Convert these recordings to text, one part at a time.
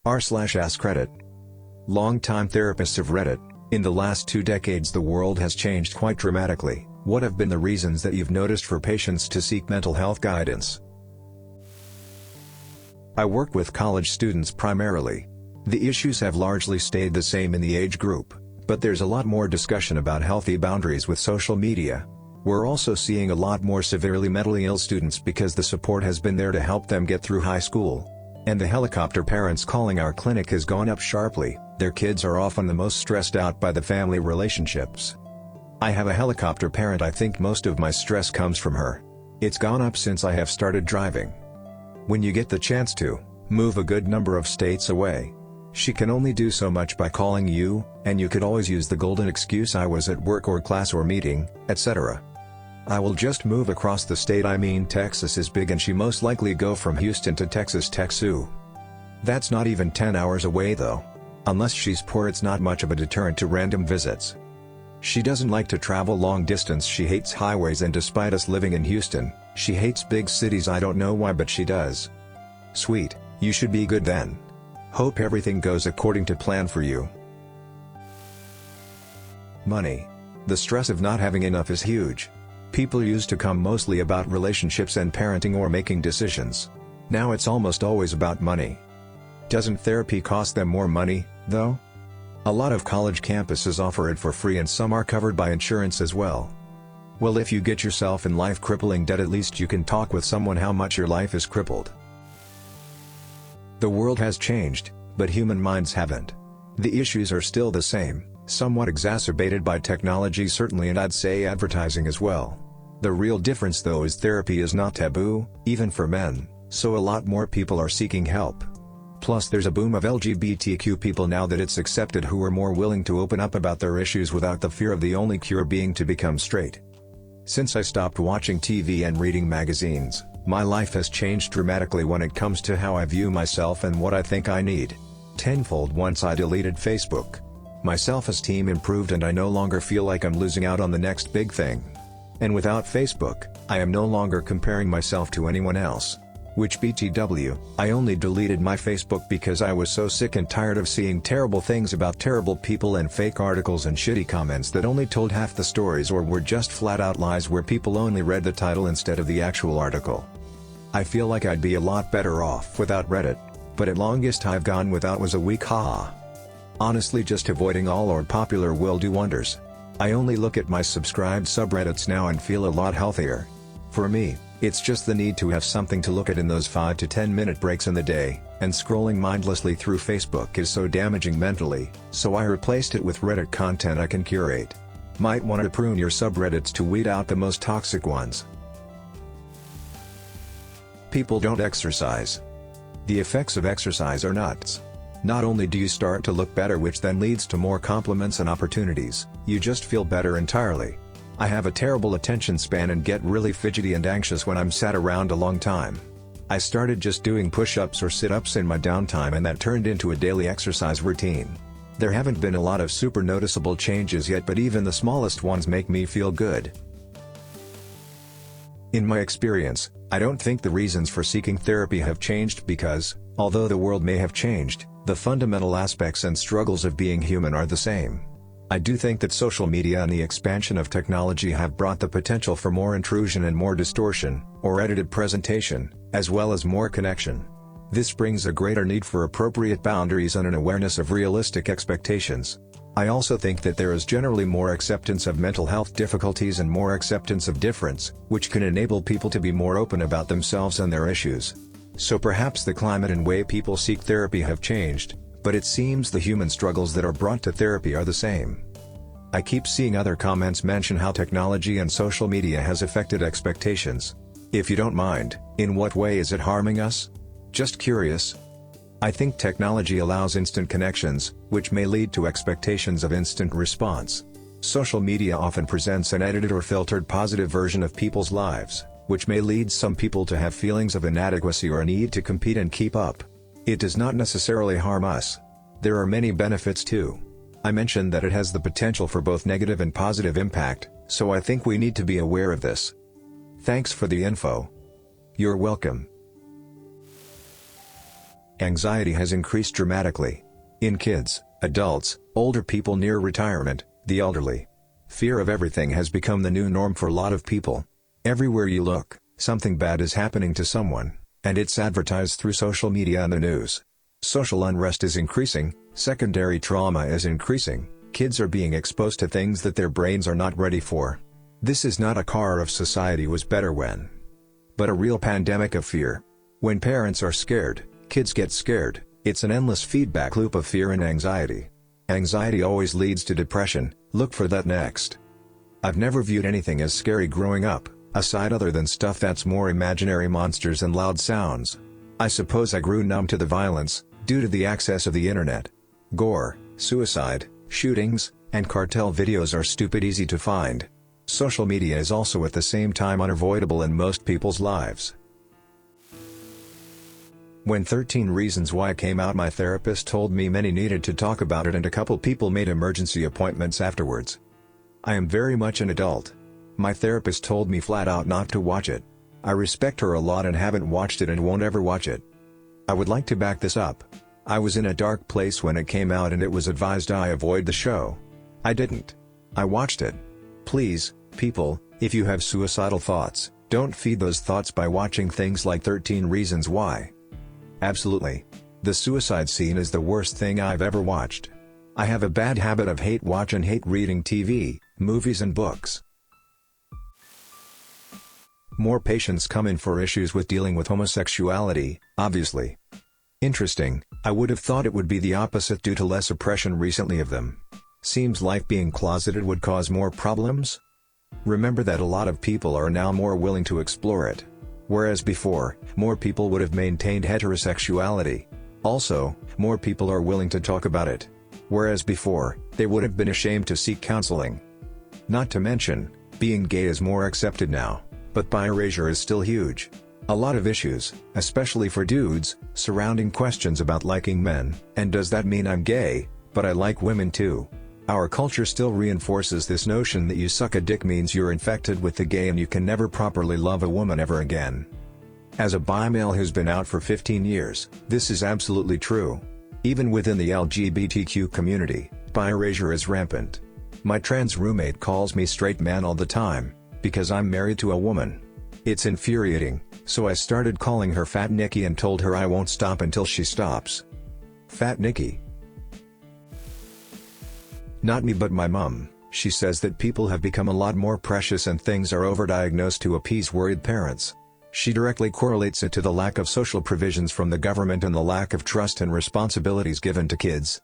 r/Askreddit. Longtime therapists of Reddit. In the last 2 decades the world has changed quite dramatically. What have been the reasons that you've noticed for patients to seek mental health guidance? I work with college students primarily. The issues have largely stayed the same in the age group, but there's a lot more discussion about healthy boundaries with social media. We're also seeing a lot more severely mentally ill students because the support has been there to help them get through high school. And the helicopter parents calling our clinic has gone up sharply. Their kids are often the most stressed out by the family relationships. I have a helicopter parent. I think most of my stress comes from her. It's gone up since I have started driving. When you get the chance to move a good number of states away, she can only do so much by calling you, and you could always use the golden excuse I was at work or class or meeting, etc. I will just move across the state. I mean, Texas is big and she most likely go from Houston to Texas Texu. That's not even 10 hours away though. Unless she's poor, it's not much of a deterrent to random visits. She doesn't like to travel long distance. She hates highways, and despite us living in Houston, she hates big cities. I don't know why, but she does. Sweet, you should be good then. Hope everything goes according to plan for you. Money. The stress of not having enough is huge. People used to come mostly about relationships and parenting or making decisions. Now it's almost always about money. Doesn't therapy cost them more money, though? A lot of college campuses offer it for free and some are covered by insurance as well. Well, if you get yourself in life-crippling debt, at least you can talk with someone how much your life is crippled. The world has changed, but human minds haven't. The issues are still the same, somewhat exacerbated by technology certainly, and I'd say advertising as well. The real difference though is therapy is not taboo, even for men, so a lot more people are seeking help. Plus there's a boom of LGBTQ people now that it's accepted, who are more willing to open up about their issues without the fear of the only cure being to become straight. Since I stopped watching TV and reading magazines, my life has changed dramatically when it comes to how I view myself and what I think I need. Tenfold once I deleted Facebook. My self-esteem improved and I no longer feel like I'm losing out on the next big thing. And without Facebook, I am no longer comparing myself to anyone else. Which BTW, I only deleted my Facebook because I was so sick and tired of seeing terrible things about terrible people and fake articles and shitty comments that only told half the stories or were just flat-out lies where people only read the title instead of the actual article. I feel like I'd be a lot better off without Reddit, but at longest I've gone without was a week, haha. Honestly, just avoiding all or popular will do wonders. I only look at my subscribed subreddits now and feel a lot healthier. For me, it's just the need to have something to look at in those 5 to 10 minute breaks in the day, and scrolling mindlessly through Facebook is so damaging mentally, so I replaced it with Reddit content I can curate. Might want to prune your subreddits to weed out the most toxic ones. People don't exercise. The effects of exercise are nuts. Not only do you start to look better, which then leads to more compliments and opportunities, you just feel better entirely. I have a terrible attention span and get really fidgety and anxious when I'm sat around a long time. I started just doing push-ups or sit-ups in my downtime, and that turned into a daily exercise routine. There haven't been a lot of super noticeable changes yet, but even the smallest ones make me feel good. In my experience, I don't think the reasons for seeking therapy have changed because, although the world may have changed, the fundamental aspects and struggles of being human are the same. I do think that social media and the expansion of technology have brought the potential for more intrusion and more distortion, or edited presentation, as well as more connection. This brings a greater need for appropriate boundaries and an awareness of realistic expectations. I also think that there is generally more acceptance of mental health difficulties and more acceptance of difference, which can enable people to be more open about themselves and their issues. So perhaps the climate and way people seek therapy have changed, but it seems the human struggles that are brought to therapy are the same. I keep seeing other comments mention how technology and social media has affected expectations. If you don't mind, in what way is it harming us? Just curious. I think technology allows instant connections, which may lead to expectations of instant response. Social media often presents an edited or filtered positive version of people's lives, which may lead some people to have feelings of inadequacy or a need to compete and keep up. It does not necessarily harm us. There are many benefits too. I mentioned that it has the potential for both negative and positive impact, so I think we need to be aware of this. Thanks for the info. You're welcome. Anxiety has increased dramatically. In kids, adults, older people near retirement, the elderly. Fear of everything has become the new norm for a lot of people. Everywhere you look, something bad is happening to someone, and it's advertised through social media and the news. Social unrest is increasing, secondary trauma is increasing, kids are being exposed to things that their brains are not ready for. This is not a car of society was better when, but a real pandemic of fear. When parents are scared, kids get scared. It's an endless feedback loop of fear and anxiety. Anxiety always leads to depression. Look for that next. I've never viewed anything as scary growing up, aside other than stuff that's more imaginary monsters and loud sounds. I suppose I grew numb to the violence, due to the access of the internet. Gore, suicide, shootings, and cartel videos are stupid easy to find. Social media is also at the same time unavoidable in most people's lives. When 13 Reasons Why came out, my therapist told me many needed to talk about it and a couple people made emergency appointments afterwards. I am very much an adult. My therapist told me flat out not to watch it. I respect her a lot and haven't watched it and won't ever watch it. I would like to back this up. I was in a dark place when it came out and it was advised I avoid the show. I didn't. I watched it. Please, people, if you have suicidal thoughts, don't feed those thoughts by watching things like 13 Reasons Why. Absolutely. The suicide scene is the worst thing I've ever watched. I have a bad habit of hate watch and hate reading TV, movies and books. More patients come in for issues with dealing with homosexuality, obviously. Interesting, I would have thought it would be the opposite due to less oppression recently of them. Seems like being closeted would cause more problems? Remember that a lot of people are now more willing to explore it. Whereas before, more people would have maintained heterosexuality. Also, more people are willing to talk about it. Whereas before, they would have been ashamed to seek counseling. Not to mention, being gay is more accepted now, but bi erasure is still huge. A lot of issues, especially for dudes, surrounding questions about liking men, and does that mean I'm gay, but I like women too? Our culture still reinforces this notion that you suck a dick means you're infected with the gay and you can never properly love a woman ever again. As a bi male who's been out for 15 years, this is absolutely true. Even within the LGBTQ community, bi erasure is rampant. My trans roommate calls me straight man all the time, because I'm married to a woman. It's infuriating, so I started calling her Fat Nikki and told her I won't stop until she stops. Fat Nikki. Not me but my mum. She says that people have become a lot more precious and things are overdiagnosed to appease worried parents. She directly correlates it to the lack of social provisions from the government and the lack of trust and responsibilities given to kids.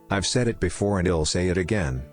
I've said it before and I'll say it again.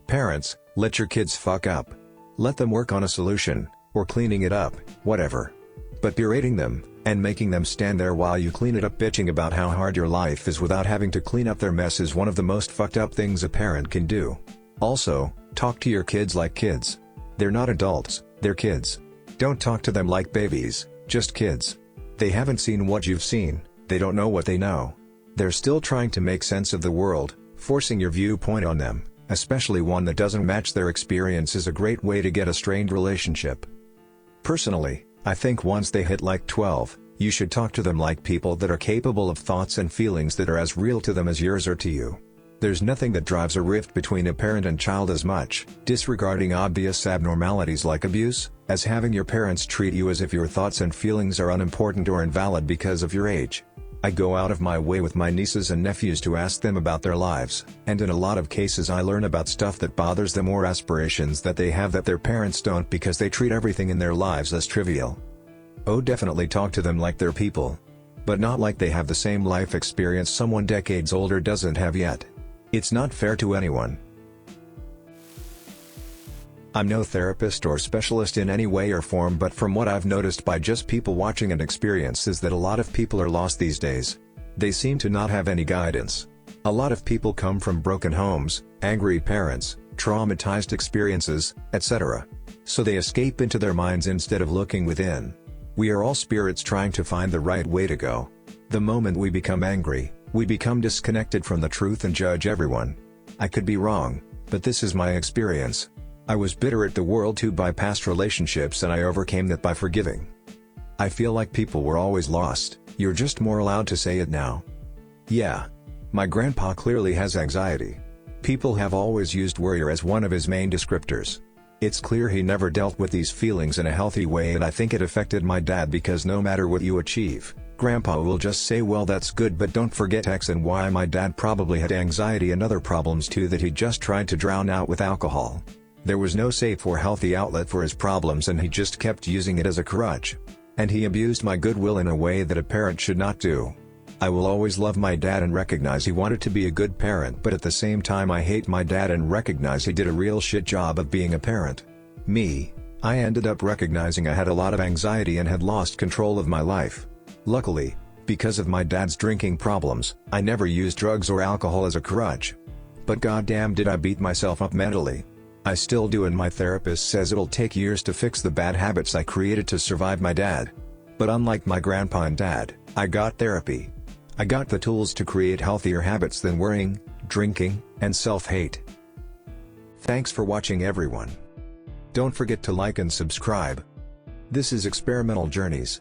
Parents, let your kids fuck up. Let them work on a solution, or cleaning it up, whatever. But berating them, and making them stand there while you clean it up bitching about how hard your life is without having to clean up their mess is one of the most fucked up things a parent can do. Also, talk to your kids like kids. They're not adults, they're kids. Don't talk to them like babies, just kids. They haven't seen what you've seen, they don't know what they know. They're still trying to make sense of the world. Forcing your viewpoint on them, especially one that doesn't match their experience, is a great way to get a strained relationship. Personally, I think once they hit like 12, you should talk to them like people that are capable of thoughts and feelings that are as real to them as yours are to you. There's nothing that drives a rift between a parent and child as much, disregarding obvious abnormalities like abuse, as having your parents treat you as if your thoughts and feelings are unimportant or invalid because of your age. I go out of my way with my nieces and nephews to ask them about their lives, and in a lot of cases I learn about stuff that bothers them or aspirations that they have that their parents don't because they treat everything in their lives as trivial. Oh, definitely talk to them like they're people. But not like they have the same life experience someone decades older doesn't have yet. It's not fair to anyone. I'm no therapist or specialist in any way or form, but from what I've noticed by just people watching and experience is that a lot of people are lost these days. They seem to not have any guidance. A lot of people come from broken homes, angry parents, traumatized experiences, etc. So they escape into their minds instead of looking within. We are all spirits trying to find the right way to go. The moment we become angry, we become disconnected from the truth and judge everyone. I could be wrong, but this is my experience. I was bitter at the world too by past relationships and I overcame that by forgiving. I feel like people were always lost, You're just more allowed to say it now. Yeah. My grandpa clearly has anxiety. People have always used worrier as one of his main descriptors. It's clear he never dealt with these feelings in a healthy way, and I think it affected my dad because no matter what you achieve, Grandpa will just say, well, that's good, but don't forget X and Y. My dad probably had anxiety and other problems too that he just tried to drown out with alcohol. There was no safe or healthy outlet for his problems and he just kept using it as a crutch. And he abused my goodwill in a way that a parent should not do. I will always love my dad and recognize he wanted to be a good parent, but at the same time I hate my dad and recognize he did a real shit job of being a parent. I ended up recognizing I had a lot of anxiety and had lost control of my life. Luckily, because of my dad's drinking problems, I never used drugs or alcohol as a crutch. But goddamn did I beat myself up mentally. I still do, and my therapist says it'll take years to fix the bad habits I created to survive my dad. But unlike my grandpa and dad, I got therapy. I got the tools to create healthier habits than worrying, drinking, and self-hate. Thanks for watching, everyone. Don't forget to like and subscribe. This is Experimental Journeys.